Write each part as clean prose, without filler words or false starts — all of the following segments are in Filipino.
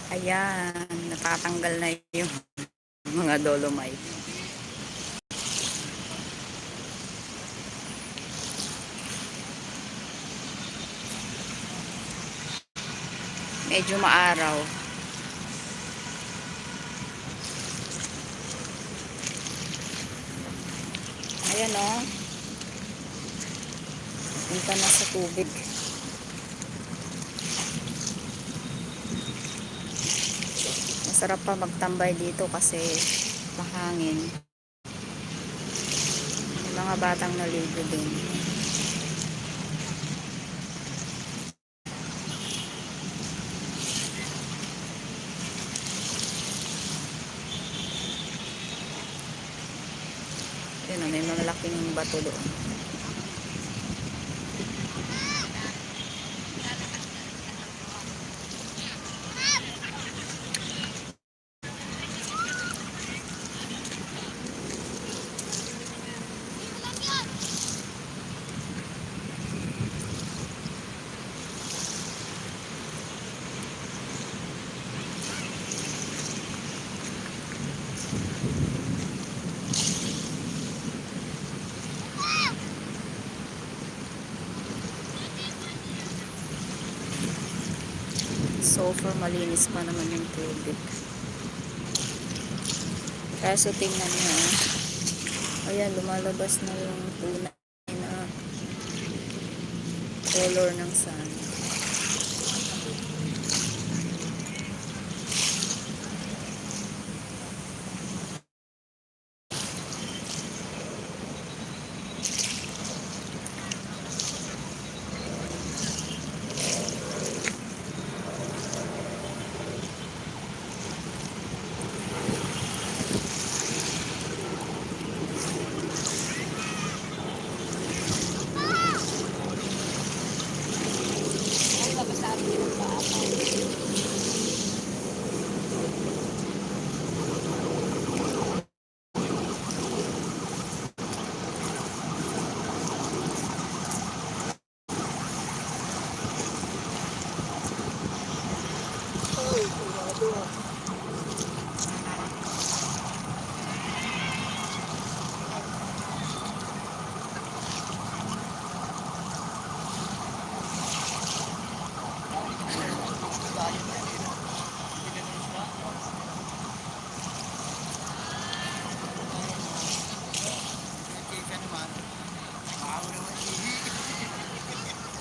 Ayan, natatanggal na yung mga dolomite. Medyo maaraw. Ayan o. Punta na sa tubig. Masarap pa magtambay dito kasi mahangin. May mga batang naligo din. Yun o, may malaking bato doon. So far, malinis pa naman yung tubig. Kaso tingnan nyo. Ayan, lumalabas na yung tunay na color ng sun.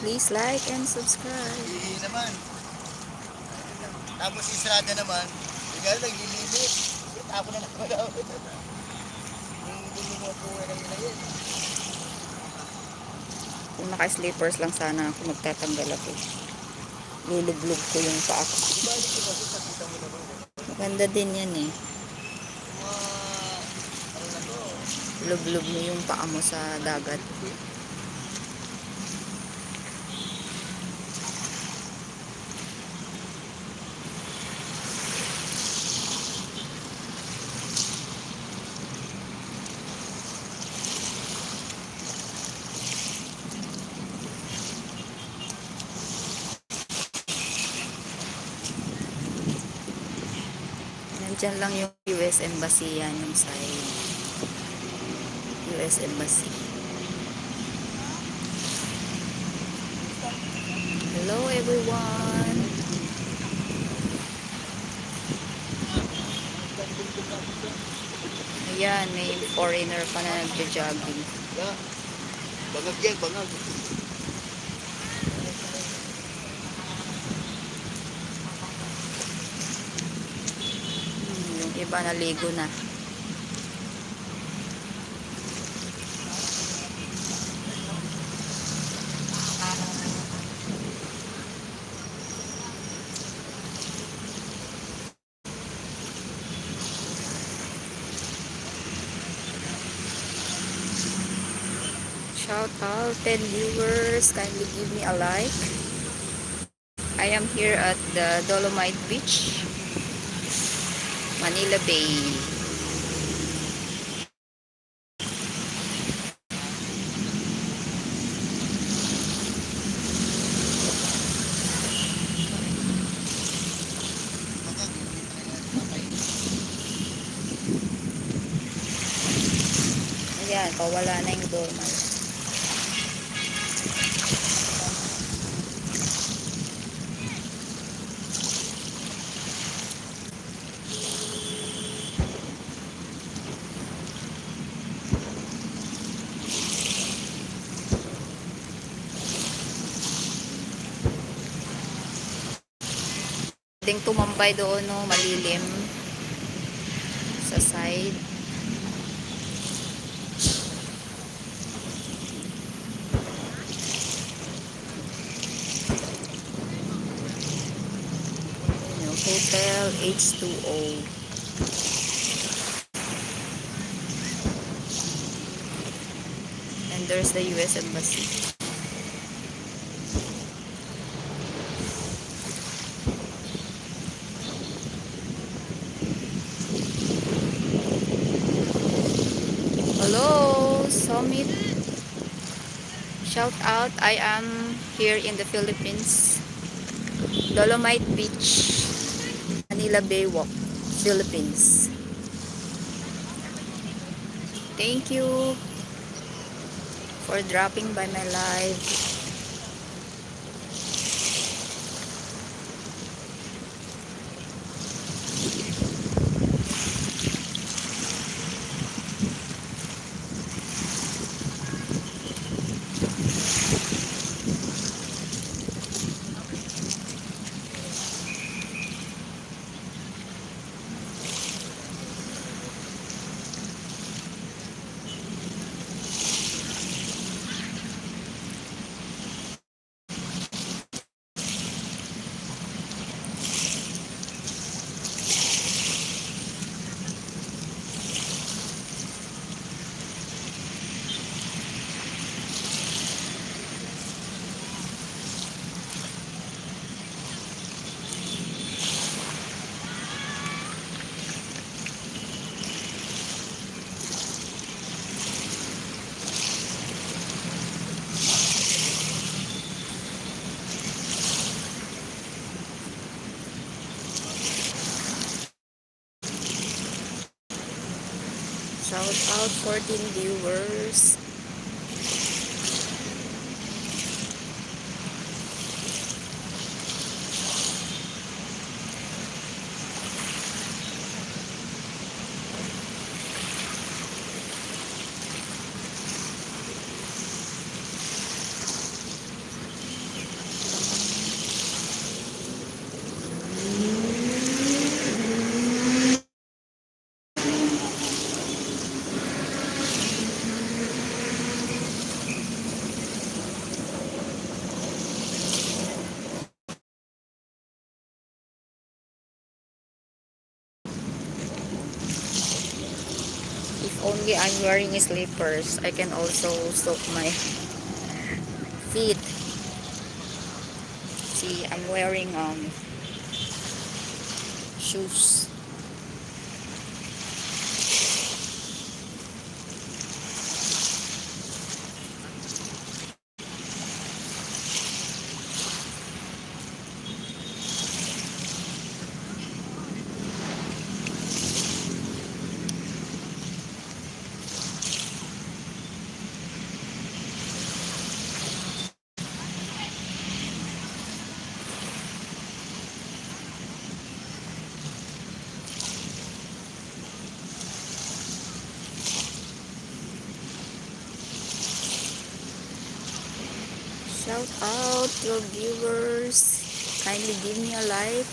Please like and subscribe. Hindi naman. Tapos israda naman. Ikaw naglililit. Tapo na naman daw. Hindi mo po na yun. Kung naka-slippers lang sana ako, magtatanggal ako. Lulublog ko yung paa ko. Maganda din yan eh. Lublog mo yung paa mo sa dagat. Nandyan lang yung US Embassy yan, yung side. US Embassy. Hello everyone! Ayan, may foreigner pa na nagja-jogging. Bangag yan, bangag. Yung iba naligo na. Shout out 10 viewers, kindly give me a like. I am here at the Dolomite Beach, Manila Bay. Ayan, pawala na yung dormal. Pwedeng tumambay doon, no, malilim sa side. Yung Hotel H2O. And there's the US Embassy. Hello, Summit. Shout out, I am here in the Philippines. Dolomite Beach, Manila Bay Walk, Philippines. Thank you for dropping by my live. Shout out 14 viewers. If only I'm wearing slippers, I can also soak my feet. See, I'm wearing shoes. Shout out to viewers. Kindly give me a like.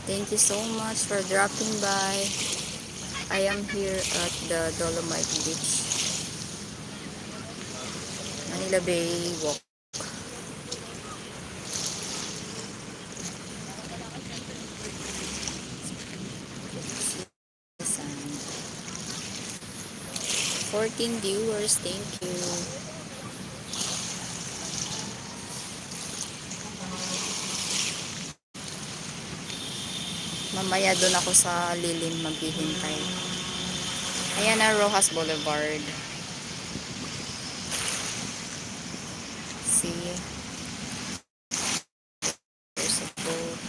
Thank you so much for dropping by. I am here at the Dolomite Beach, Manila Bay Walk. Sand. 14 viewers, thank you. Mamaya doon ako sa lilim maghihintay. Ayan na, Rojas Boulevard. See, there's a boat.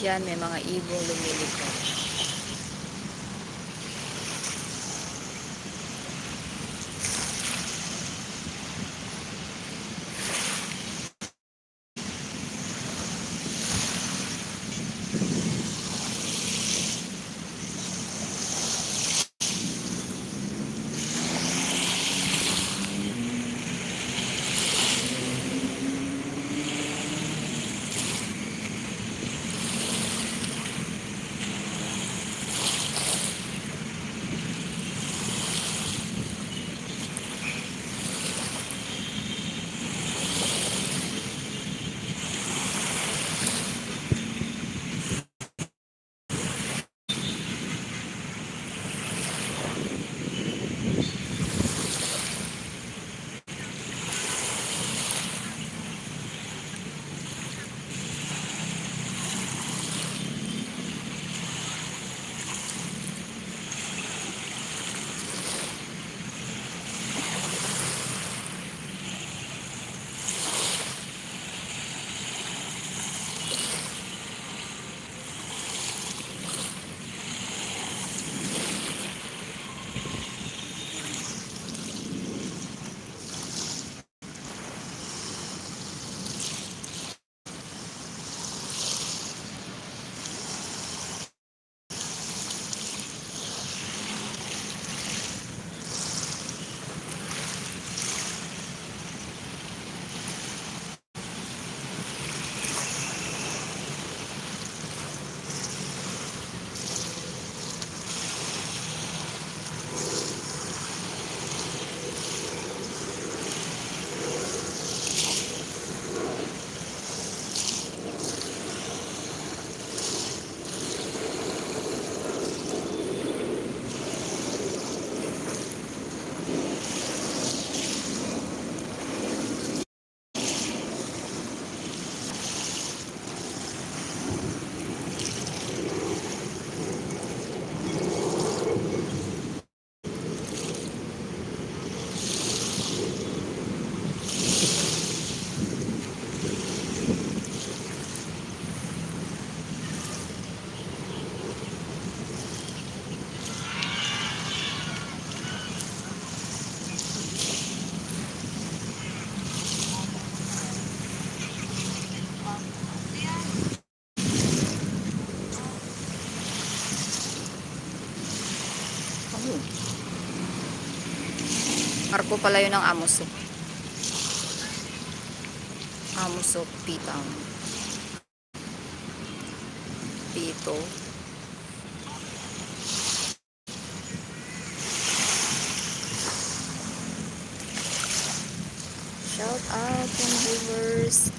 Diyan may mga ibong lumilipad. Marco pala yun ng Amosok. Amosok, P-Town. Pito. Shout out to viewers.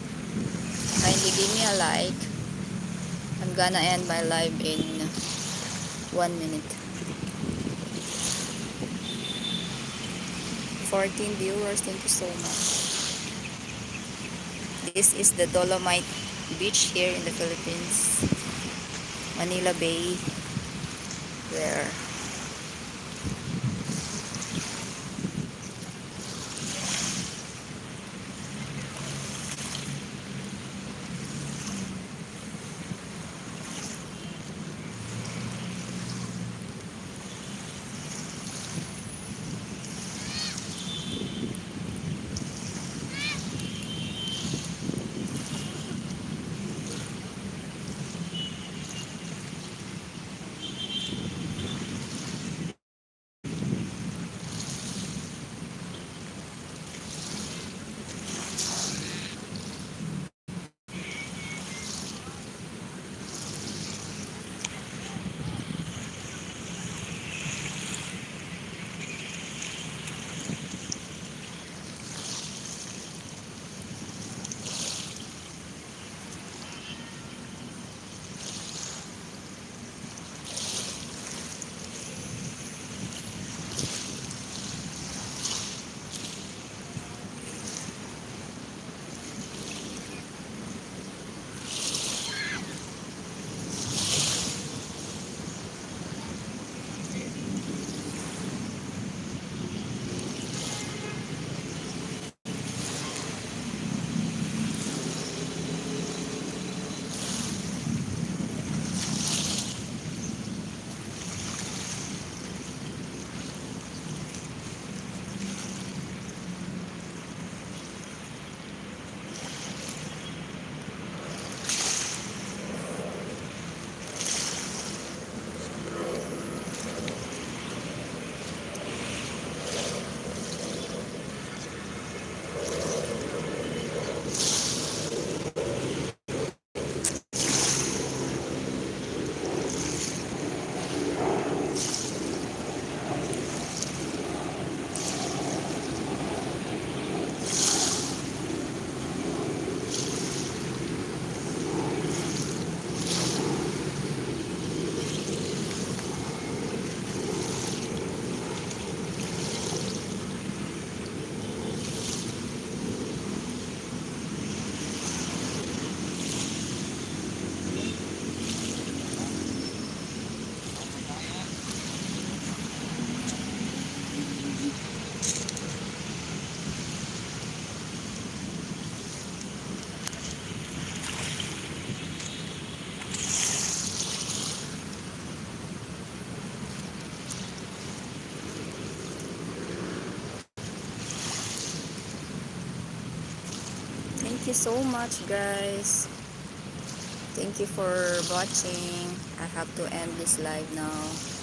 Kindly give me a like. I'm gonna end my live in 1 minute. 14 viewers, thank you so much. This is the Dolomite Beach here in the Philippines. Manila Bay. There. Thank you so much, guys. Thank you for watching. I have to end this live now.